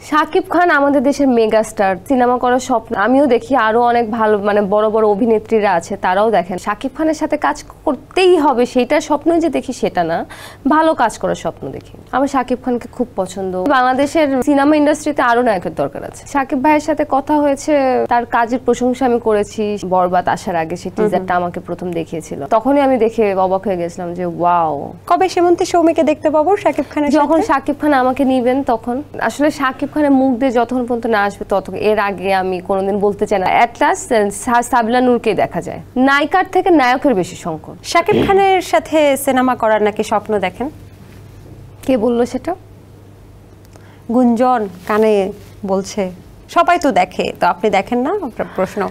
শাকিব খান আমাদের দেশের mega star, cinema করার স্বপ্ন আমিও দেখি, আরো অনেক ভালো বড় বড় অভিনেত্রীরা আছে তারাও দেখেন। শাকিব খানের সাথে কাজ করতেই হবে সেটা স্বপ্নই যে দেখি সেটা না, ভালো কাজ করার স্বপ্ন দেখি। আমার শাকিব খানকে খুব পছন্দ। বাংলাদেশের সিনেমা ইন্ডাস্ট্রিতে আরো নায়কের দরকার আছে। শাকিব ভাইয়ের সাথে কথা হয়েছে, তার কাজের প্রশংসা আমি করেছি। বরবাদ আসার আগে সেই টিজারটা আমাকে প্রথম দেখিয়েছিল, তখনই আমি দেখে অবাক হয়ে গেছিলাম যে ওয়াও। কবে সেমন্তী সৌমিকে দেখতে পাবো শাকিব খানের? যখন শাকিব খান আমাকে নিবেন তখন। আসলে শাকিব খানের মুখ দিয়ে যতক্ষণ পর্যন্ত না আসবে ততক্ষণ, এর আগে আমি কোনোদিন বলতে চাই না। অ্যাট লাস্ট সাবিলা নূরকেই দেখা যায়। নায়িকার থেকে নায়কের বেশি সংকট। শাকিব খানের সাথে সিনেমা করার নাকি স্বপ্ন দেখেন? কে বললো সেটা? গুঞ্জন কানে বলছে, সবাই তো দেখে, তো আপনি দেখেন না? প্রশ্ন।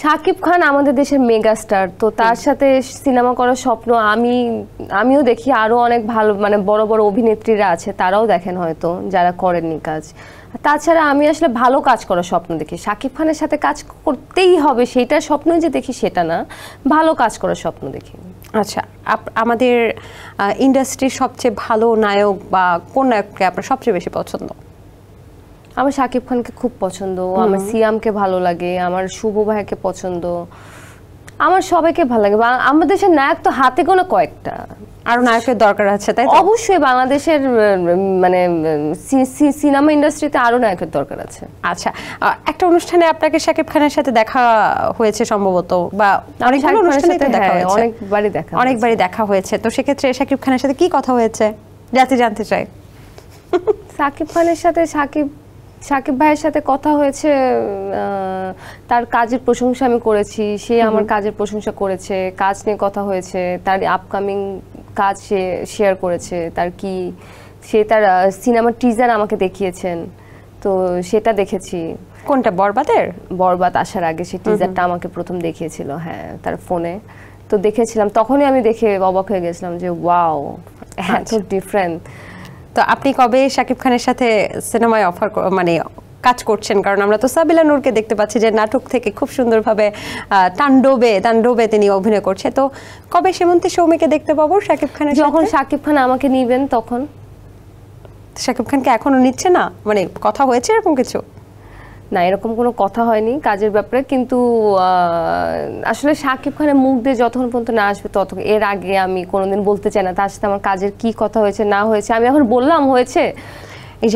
শাকিব খান আমাদের দেশের মেগা স্টার, তো তার সাথে সিনেমা করার স্বপ্ন আমিও দেখি, আরো অনেক ভালো বড় বড় অভিনেত্রীরা আছে তারাও দেখেন হয়তো, যারা করেননি কাজ। তাছাড়া আমি আসলে ভালো কাজ করার স্বপ্ন দেখি। শাকিব খানের সাথে কাজ করতেই হবে সেটা স্বপ্নই যে দেখি সেটা না, ভালো কাজ করার স্বপ্ন দেখি। আচ্ছা, আমাদের ইন্ডাস্ট্রির সবচেয়ে ভালো নায়ক বা কোন নায়ককে আপনার সবচেয়ে বেশি পছন্দ? আমার শাকিব খানকে খুব পছন্দ, আমার সিয়ামকে ভালো লাগে, আমার শুভ ভাইকে পছন্দ, আমার সবাইকে ভালো লাগে। আমাদের দেশের নায়ক তো হাতে গোনা কয়েকটা, আরো নায়কের দরকার আছে, তাই অবশ্যই বাংলাদেশের সিনেমা ইন্ডাস্ট্রিতে আরো নায়কের দরকার আছে। আচ্ছা, একটা অনুষ্ঠানে আপনাকে শাকিব খানের সাথে দেখা হয়েছে সম্ভবত, বা অনেকগুলো অনুষ্ঠানে দেখা হয়েছে? অনেকবারই দেখা হয়েছে। তো সেক্ষেত্রে শাকিব খানের সাথে কি কথা হয়েছে জানতে চাই। শাকিব খানের সাথে শাকিব ভাইয়ের সাথে কথা হয়েছে, তার কাজের প্রশংসা আমি করেছি, সে আমার কাজের প্রশংসা করেছে, কাজ নিয়ে কথা হয়েছে, তার আপকামিং কাজ সে শেয়ার করেছে, সে তার সিনেমার টিজার আমাকে দেখিয়েছেন, তো সেটা দেখেছি। কোনটা? বরবাদ আসার আগে সেই টিজারটা আমাকে প্রথম দেখিয়েছিল, হ্যাঁ, তার ফোনে। তো দেখেছিলাম, তখনই আমি দেখে অবাক হয়ে গেছিলাম যে ওয়াও, এত ডিফারেন্ট। তো আপনি কবে শাকিব খানের সাথে সিনেমায় কাজ করছেন? কারণ আমরা তো সাবিলা নূরকে দেখতে পাচ্ছি যে নাটক থেকে খুব সুন্দরভাবে তাণ্ডবে তিনি অভিনয় করছে। তো কবে সেমন্তী সৌমিকে দেখতে পাবো শাকিব খানের? যখন শাকিব খান আমাকে নিবেন তখন। শাকিব খানকে এখনো নিচ্ছে না? কথা হয়েছে এরকম কিছু? না, এরকম কোনো কথা হয়নি কাজের ব্যাপারে, কিন্তু আসলে শাকিব খানের মুখ দিয়ে যতক্ষণ পর্যন্ত না আসবে ততক্ষণ, এর আগে আমি কোনোদিন বলতে চাই না তার সাথে আমার কাজের কি কথা হয়েছে না হয়েছে। আমি এখন বললাম হয়েছে,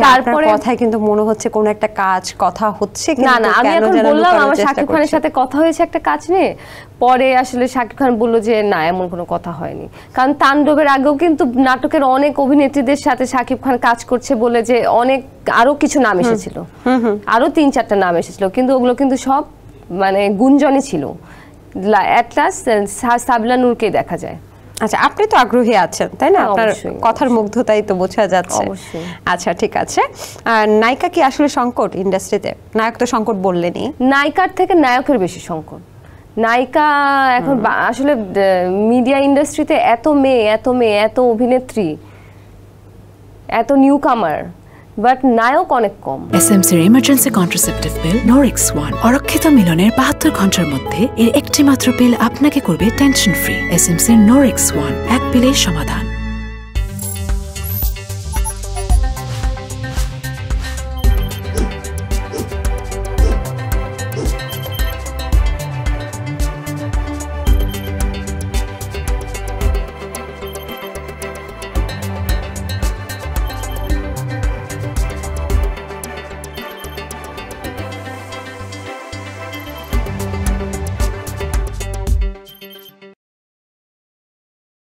তারপরে কথায় কিন্তু মনে হচ্ছে কোন একটা কথা হচ্ছে। না, আমি এখন বললাম আমার শাকিব খানের সাথে কথা হয়েছে একটা কাজ নিয়ে, পরে আসলে শাকিব খান বললো যে না, এমন কোনো কথা হয়নি। কারণ তাণ্ডবের আগেও কিন্তু নাটকের অনেক অভিনেত্রীদের সাথে শাকিব খান কাজ করছে বলে যে আরো কিছু নাম এসেছিল, আরো ৩-৪টা নাম এসেছিল, কিন্তু ওগুলো কিন্তু সব গুঞ্জনই ছিল। অ্যাট লাস্ট সাবিলা নূরকেই দেখা যায়। আচ্ছা, আপনি তো আগ্রহী আছেন, তাই না? আপনার কথার মুগ্ধতাই তো বোঝা যাচ্ছে। আচ্ছা, ঠিক আছে। নায়িকা কি আসলে সংকট ইন্ডাস্ট্রিতে? নায়ক তো সংকট বললেনই। নায়িকার থেকে নায়কের বেশি সংকট। নায়িকা এখন আসলে মিডিয়া ইন্ডাস্ট্রিতে এত মেয়ে, এত অভিনেত্রী, এত নিউ কামার, বাট নায়ক অনেক কম। এসএমসির emergency contraceptive pill Norix one অরক্ষিত মিলনের 72 ঘন্টার মধ্যে এর একটি মাত্র পিল আপনাকে করবে টেনশন ফ্রি। এসএমসির নরিক্স ওয়ান, এক পিলের সমাধান।